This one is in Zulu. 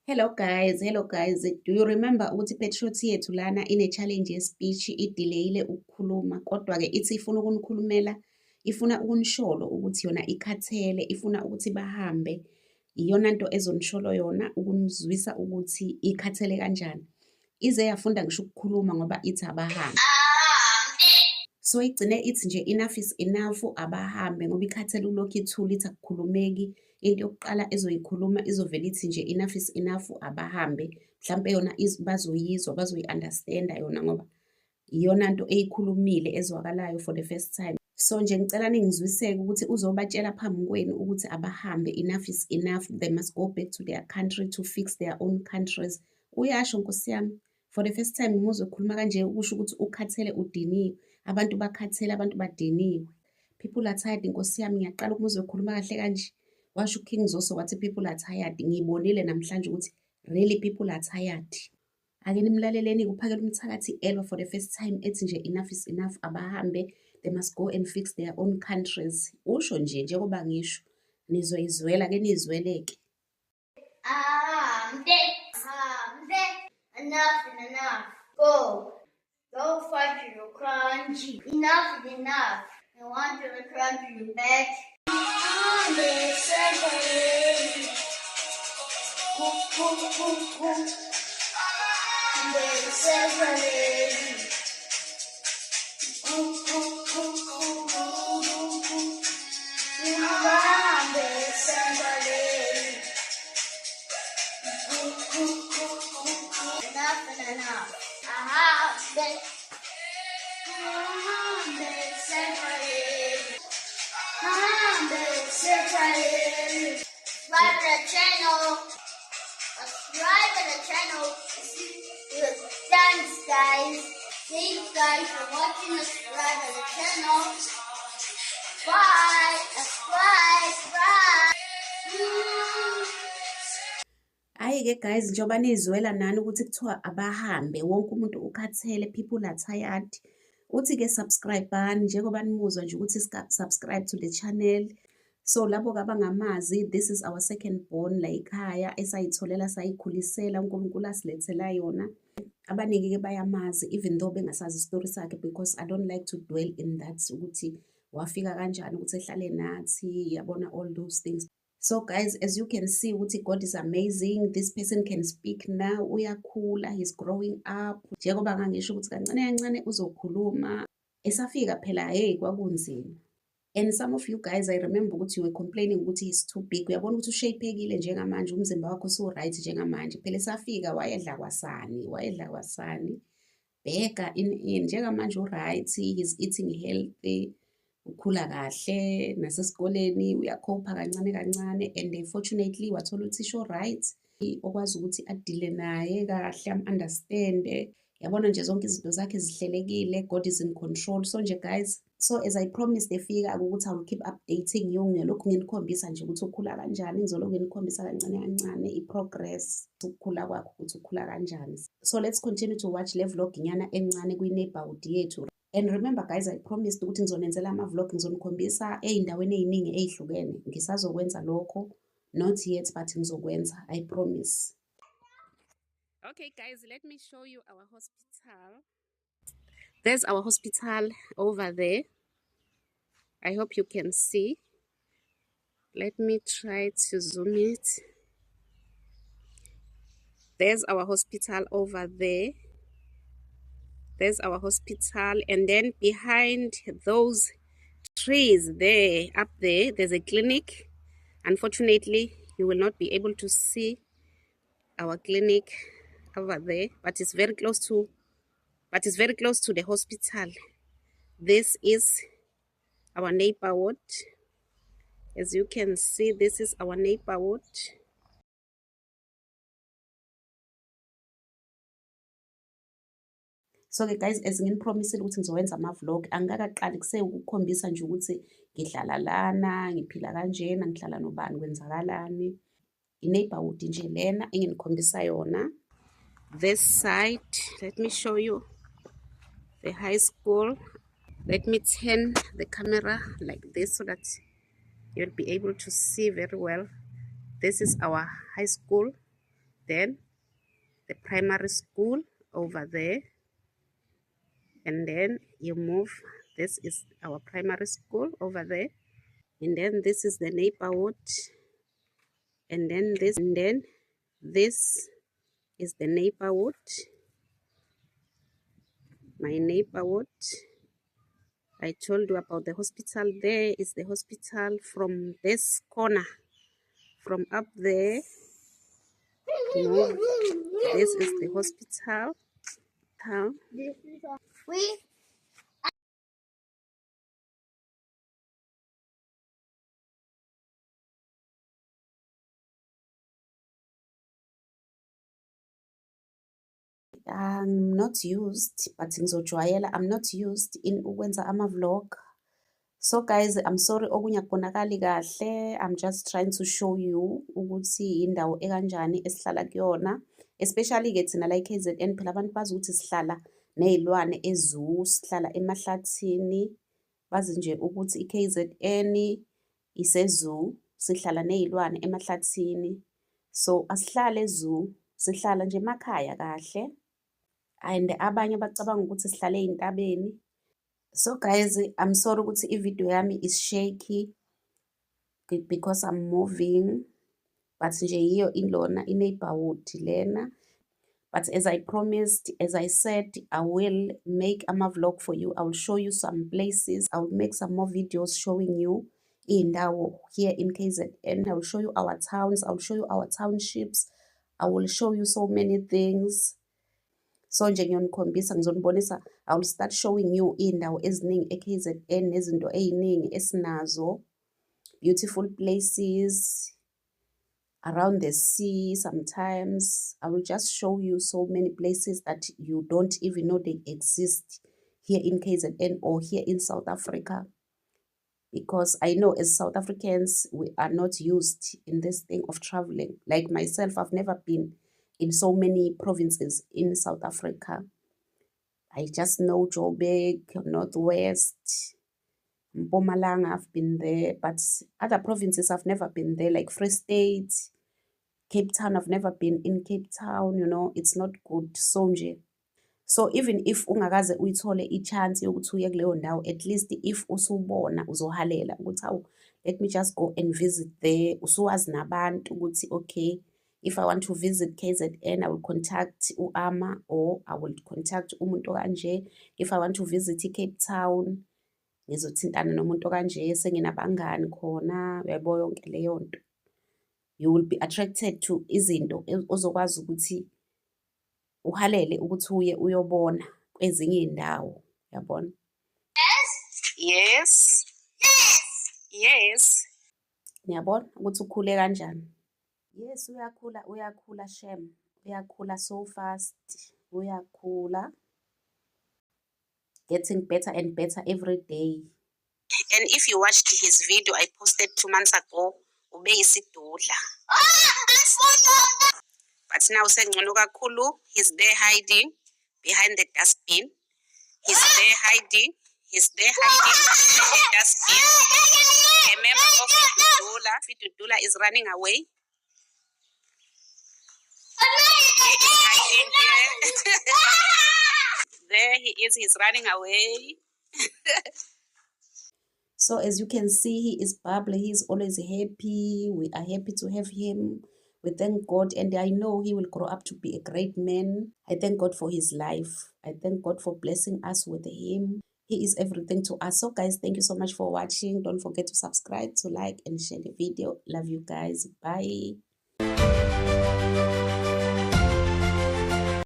Hello guys. Do you remember ukuthi Petroti yethu lana ine-challenge ye-speech ideleyile ukukhuluma kodwa-ke ithi ifuna ukunikhulumela, ifuna ukunisholo ukuthi yona ikhathele, ifuna ukuthi bahambe. Iyona nto ezonisholo yona ukunizwisa ukuthi ikhathele kanjani. Ize yafunda ngisho ukukhuluma ngoba ithi abahambe. So igcine ithi nje enough is enough, abahambe ngoba ikhathele ulokhu ithula ithi akukhulumeki. Into yokuqala ezoyikhuluma izovela ithi nje enough is enough, abahambe. Mhlampe yona bazoyizwa, bazoyi-understand-a yona ngoba iyona nto eyikhulumile ezwakalayo for the first time. So nje ngicela ningizwiseke ukuthi uzobatshela phambi kwenu ukuthi abahambe, enough is enough, they must go back to their country to fix their own countries. Uyasho Nkosi yami, for the first time umuzwa ekhuluma kanje ukusho ukuthi ukhathele, udiniwe. Abantu bakhathele, abantu badiniwe. People are tired Nkosi yami, ngiyaqala umuzwa ekhuluma kahle kanje. Washo uKing Zoso wathi people are tired. Ngiyibonile namhlanje ukuthi really people are tired. Ake nimlaleleni kuphakela umthakathi Elwa for the first time ethi nje enough is enough, abahambe, they must go and fix their own countries. Usho nje njengoba ngisho nizoyizwela ke nizweleke. Ahambe, enough is enough. Go fight for your country. Enough is enough. You want your country back. Subscribe to the channel. Thanks guys. Thanks guys for watching. Subscribe to the channel. Bye. Bye. Hayi-ke guys, njengoba nizwela nani ukuthi kuthiwa abahambe, wonke umuntu ukhathele, people are tired. Uthi-ke subscribe-ani njengoba nimuzwa nje ukuthi subscribe to the channel. So labo kabangamazi, this is our second born la ekhaya esayitholela sayikhulisela, uNkulunkulu asilethela yona. Abaningi-ke bayamazi even though bengasazi story sakhe, because I don't like to dwell in that ukuthi wafika kanjani ukuthi ehlale nathi, yabona all those things. So guys, as you can see ukuthi God is amazing. This person can speak now, uyakhula, he's growing up. Njengoba ngangisho ukuthi kancane kancane uzokhuluma. Esafika phela hey kwakunzima. And some of you guys, I remember ukuthi you were complaining ukuthi he's too big. Uyabona ukuthi ushapeekile njengamanje, umzimba wakho so right njengamanje. Phela esafika wayedla kwasani. Bheka in njengamanje right, he's eating healthy. Ukhula kahle, nasesikoleni uyakhopha kancane kancane, and fortunately wathola uthisha right okwazi ukuthi adile naye kahle, understand. Yabona nje zonke izinto zakhe zihlelekile, God is in control. So nje guys, so as I promised efika ukuthi I will keep updating you ngelokhu nginikhombisa nje ukuthi ukhula kanjani, ngizolokhu nginikhombisa kancane kancane i-progress ukukhula kwakho ukuthi ukhula kanjani. So let's continue to watch le vlog nyana encane kwi-neighborhood yethu. And remember guys, I promised ukuthi ngizonenzela ama-vlog, ngizonikhombisa ey'ndaweni ey'ningi ey'hlukene. Ngisazokwenza lokho, not yet but ngizokwenza, I promise. Okay guys, let me show you our hospital. There's our hospital over there. I hope you can see. Let me try to zoom it. There's our hospital over there. There's our hospital, and then behind those trees there, up there, there's a clinic. Unfortunately, you will not be able to see our clinic over there, but it's very close to the hospital. This is our neighborhood. As you can see, this is our neighborhood. So ke guys, as nginipromisile ukuthi ngizowenza ama-vlog, angikaqali kuseyukukhombisa nje ukuthi ngihlala lana, ngiphila kanjena, ngihlala nobani, kwenzakalani. I-neighborhood nje lena enginikhombisa yona. This side, let me show you the high school. Let me turn the camera like this so that you'll be able to see very well. This is our high school. Then the primary school over there, and then you move. This is our primary school over there, and then this is the neighborhood, and then this is the neighborhood, my neighborhood. I told you about the hospital. There is the hospital from this corner, from up there. Move. This is the hospital. We I'm not used, but ngizojwayela. I'm not used in ukwenza ama-vlog. So guys, I'm sorry okunye akubonakali kahle. I'm just trying to show you ukuthi indawo ekanjani esihlala kuyona. Especially ke thina la KZN phela abantu bazi ukuthi sihlala nezilwane ezoo, sihlala emahlathini. Bazi nje ukuthi iKZN isezoo, sihlala nezilwane emahlathini. So asihlale ezoo, sihlala nje emakhaya kahle. And abanye bacabanga ukuthi sihlale ey'ntabeni. So guys, I'm sorry ukuthi i-video yami is shaky because I'm moving, but nje yiyo ilona i-neighborhood lena. But as I promised, as I said, I will make ama-vlog for you. I will show you some places. I will make some more videos showing you indawo here in KZN. I will show you our towns. I will show you our townships. I will show you so many things. So nje ngiyonikhombisa ngizonibonisa. I will start showing you indawo eziningi e-KZN nezinto ey'ningi esinazo, beautiful places around the sea. Sometimes I will just show you so many places that you don't even know they exist here in KZN or here in South Africa, because I know as South Africans we are not used in this thing of traveling. Like myself, I've never been in so many provinces in South Africa. I just know Joburg, Northwest, Mpumalanga, I've been there, but other provinces I've never been there, like Free State, Cape Town. I've never been in Cape Town, you know, it's not good. So nje. So even if ungakaze uyithole i-chance yokuthi uye kuleyo ndawo, at least if usubona uzohalela ukuthi hawu, let me just go and visit there. Usuwazi nabantu ukuthi okay, if I want to visit KZN, I will contact u-Ama or I will contact umuntu kanje. If I want to visit Cape Town, ngizothintana nomuntu kanje, senginabangani khona, uyayibona yonke leyo nto. You will be attracted to izinto ozokwazi ukuthi uhalele ukuthi uye uyobona kwezinye iy'ndawo, uyabona? Yes. Yes. Niyabona ukuthi ukhule kanjani? Yes, uyakhula Shem. Uyakhula so fast. Uyakhula. Getting better and better every day. And if you watched his video I posted 2 months ago, ubeyisidudla. But now sengcono kakhulu, he's there hiding behind the dustbin. He's there hiding behind the dustbin. A member of Fitudula is running away. He is hiding here. There he is, he's running away. So as you can see, he is bubbly, he's always happy. We are happy to have him. We thank God, and I know he will grow up to be a great man. I thank God for his life. I thank God for blessing us with him. He is everything to us. So guys, thank you so much for watching. Don't forget to subscribe, to like and share the video. Love you guys. Bye.